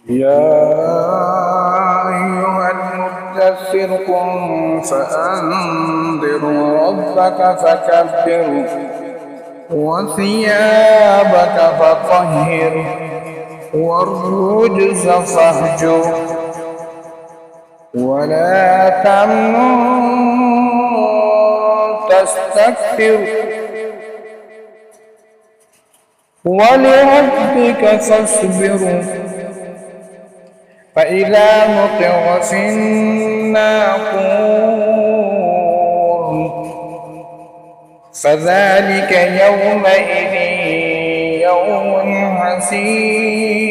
يا أيها المدثر قم فأنذر وربك فكبر وثيابك فطهر والرجز فاهجر ولا تمنن تستكثر ولربك فاصبر فإذا نقر في الناقور فذلك يومئذ يوم حسير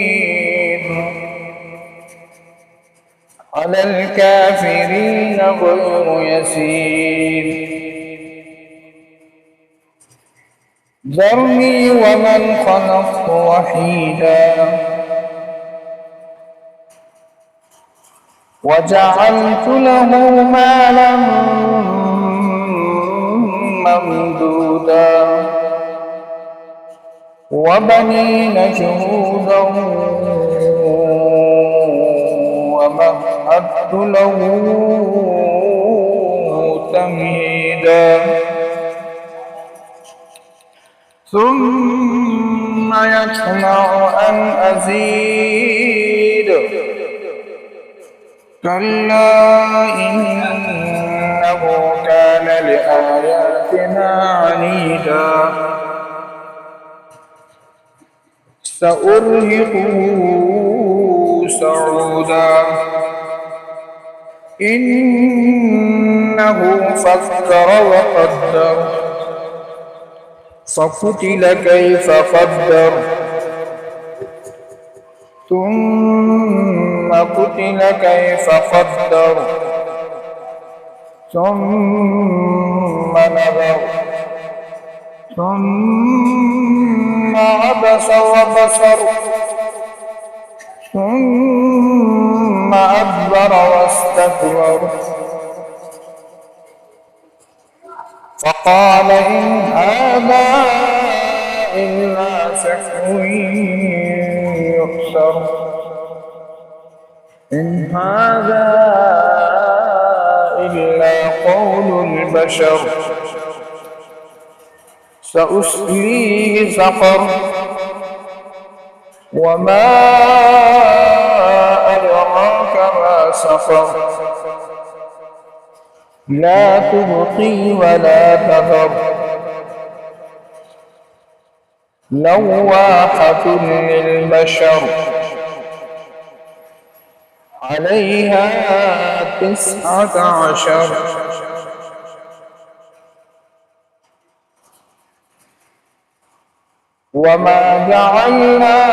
على الكافرين غير يسير ذرني ومن خلقت وحيدا وجعلت له مالا ممدودا وبنين شهودا ومهدت له تمهيدا ثم يطمع أن أزيد كلا إنه كان لآياتنا عنيدا سأرهقه صعودا إنه فكر وقدر فقتل كيف قدر ثم قتل كيف قدر ثم نظر ثم عبس وبصر ثم أدبر واستكبر فقال إن هذا إلا سحر يؤثر إن هذا إلا قول البشر سأصليه سقر وما أدراك ما سقر لا تبقي ولا تذر لواحة للبشر عليها 19 وما جعلنا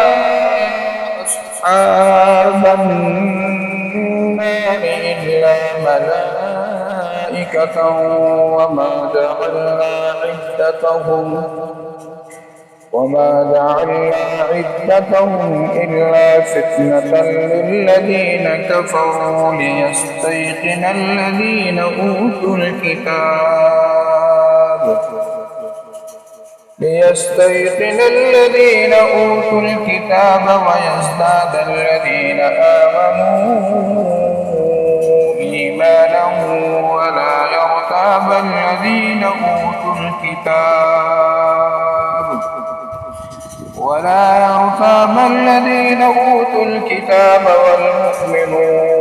أصحاب النار إلا ملائكة وما جعلنا عدتهم إلا فتنة للذين كفروا ليستيقن الذين أوتوا الكتاب ويزداد الذين آمنوا إيمانا ولا يرتاب الذين أوتوا الكتاب والمؤمنون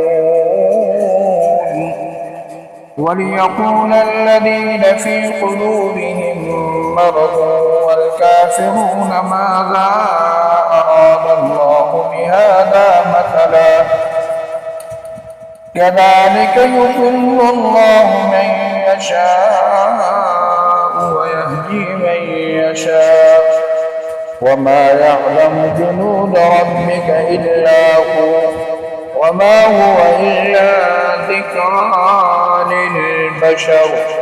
وليقول الذين في قلوبهم مرض والكافرون ماذا أراد الله بهذا مثلا كذلك يضل الله من يشاء ويهدي من يشاء وما يعلم جنود ربك إلا هو وما هو إلا ذكرى للبشر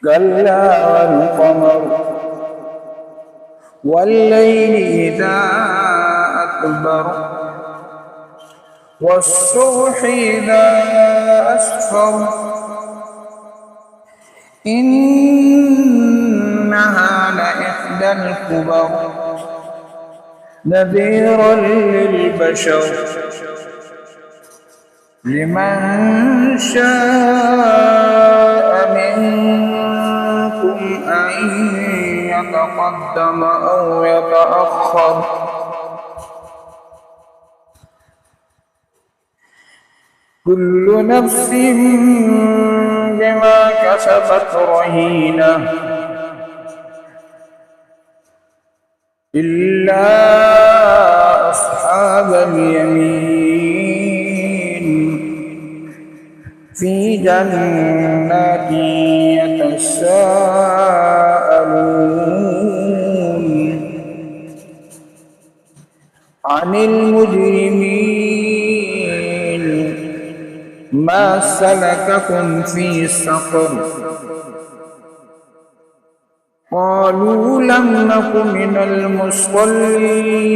كلا والقمر والليل إذا أدبر والصبح إذا أسفر إنها لإحدى الكبر نذيرا للبشر لمن شاء منكم أن يتقدم أو يتأخر كل نفس بما كسبت رهينة إلا أصحاب اليمين في جنات يتساءلون عن المجرمين ما سلككم في سقر قالوا لم نك من المصلين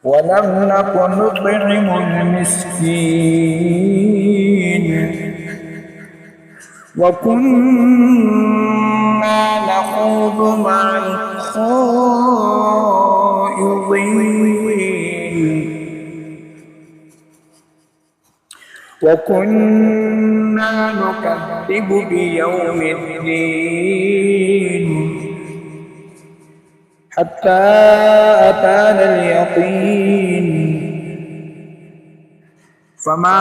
ولم نك نطعم المسكين وكنا نخوض مع الخائضين وكنا نكذب بيوم الدين حتى أتانا اليقين فما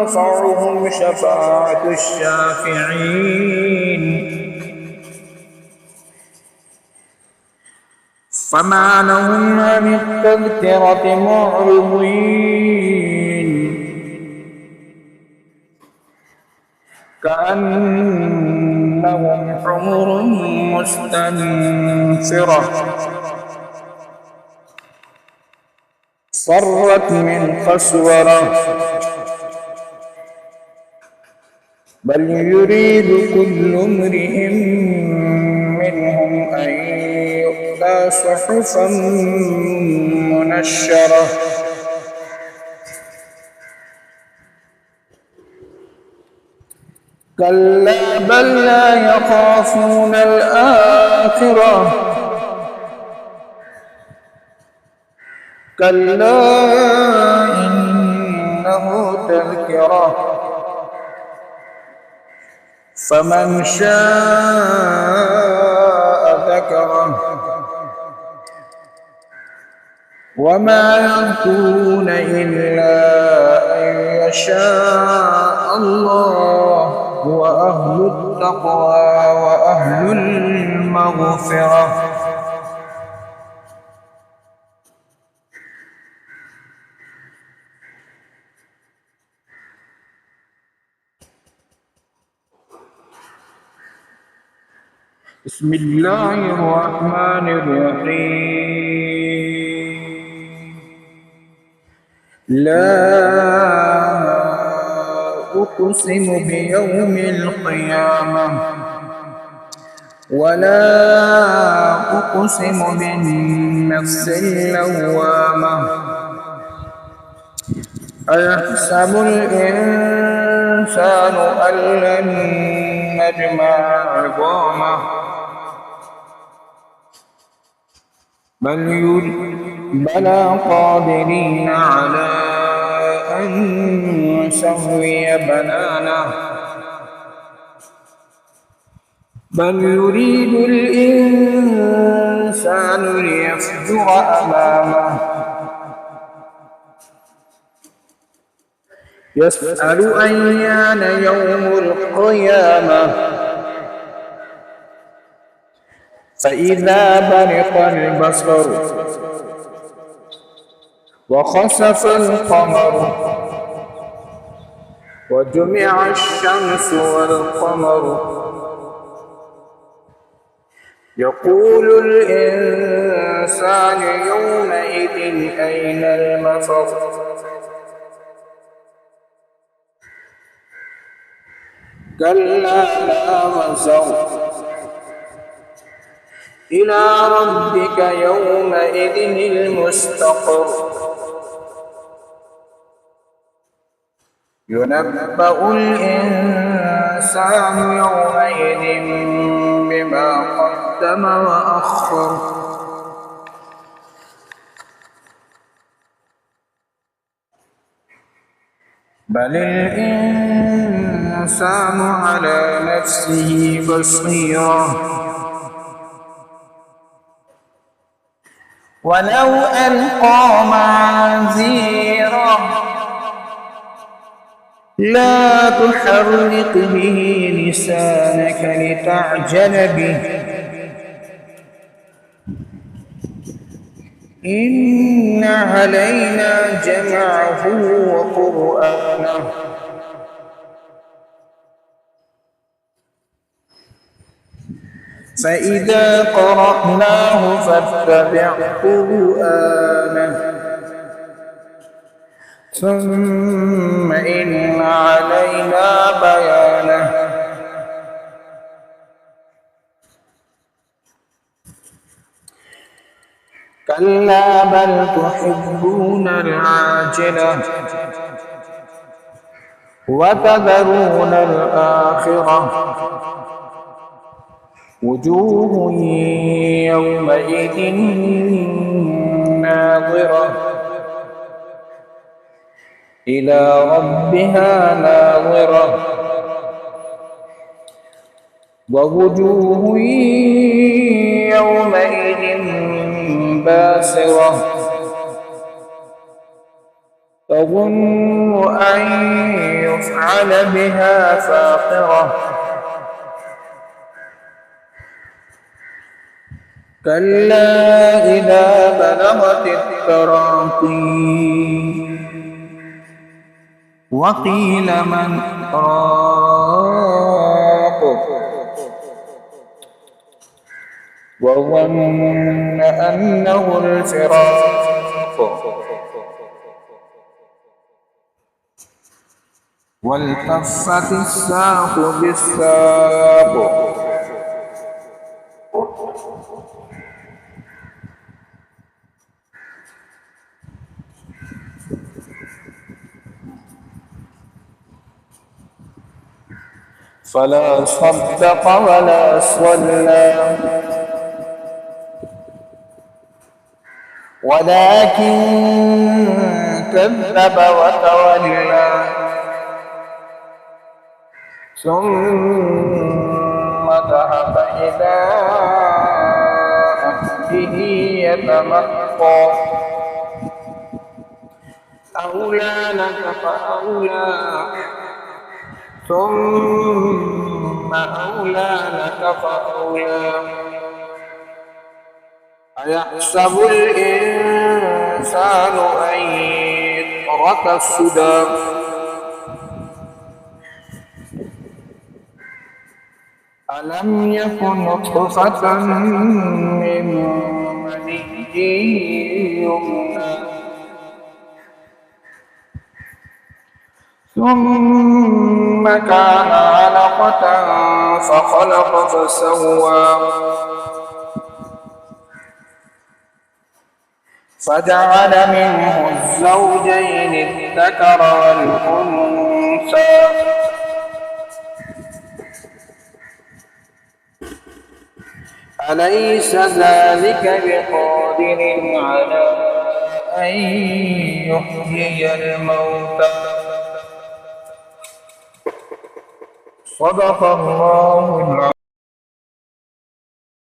تنفعهم شفاعة الشافعين فما لهم عن التذكرة معرضين كأنهم حمر مستنفرة فرت من قسورة بل يريد كل امرئ منهم أن يؤتى صحفا منشرة كلا بل لا يخافون الآخرة كلا إنه تذكرة فمن شاء ذكره وما يذكرون إلا أن يشاء الله هو أهل التقوى وأهل المغفرة بسم الله الرحمن الرحيم لا أقسم بيوم القيامة ولا أقسم بالنفس اللوامة أيحسب الإنسان أن لن نجمع عظامه بلى قادرين على أن نسوي بنانه بل يريد الإنسان ليفجر أمامه يسأل أيان يوم القيامة فإذا برق البصر وخسف القمر وجمع الشمس والقمر يقول الإنسان يومئذ أين المفر كلا لا وزر إلى ربك يومئذ المستقر ينبأ الإنسان يومئذ بما قدم وأخر بل الإنسان على نفسه بصيرة ولو ألقى معاذيره لا تحرك به لسانك لتعجل به إن علينا جمعه وقرآنه فإذا قرأناه فاتبع قرآنه ثم إن علينا بيانه كلا بل تحبون العاجلة وتذرون الآخرة وجوه يومئذ ناظرة إلى ربها ناظرة ووجوه يومئذ باسرة تظن أن يفعل بها فاقرة كلا إذا بلغت التراقي وقيل من راق وظن أنه الفراق والتفت الساق بالساق فلا صدق ولا صلى ولكن كذب وتولى ثم ذهب إلى أهله يتمطى أولى لك فأولى ثم أولى لك فأولى أيحسب الإنسان أن يترك سدى ألم يكن نطفة من مني يمنى ثم كان علقة فخلق فسوى فجعل منه الزوجين الذكر والأنثى أليس ذلك بقادر على أن يحيي الموتى صدق الله العظيم.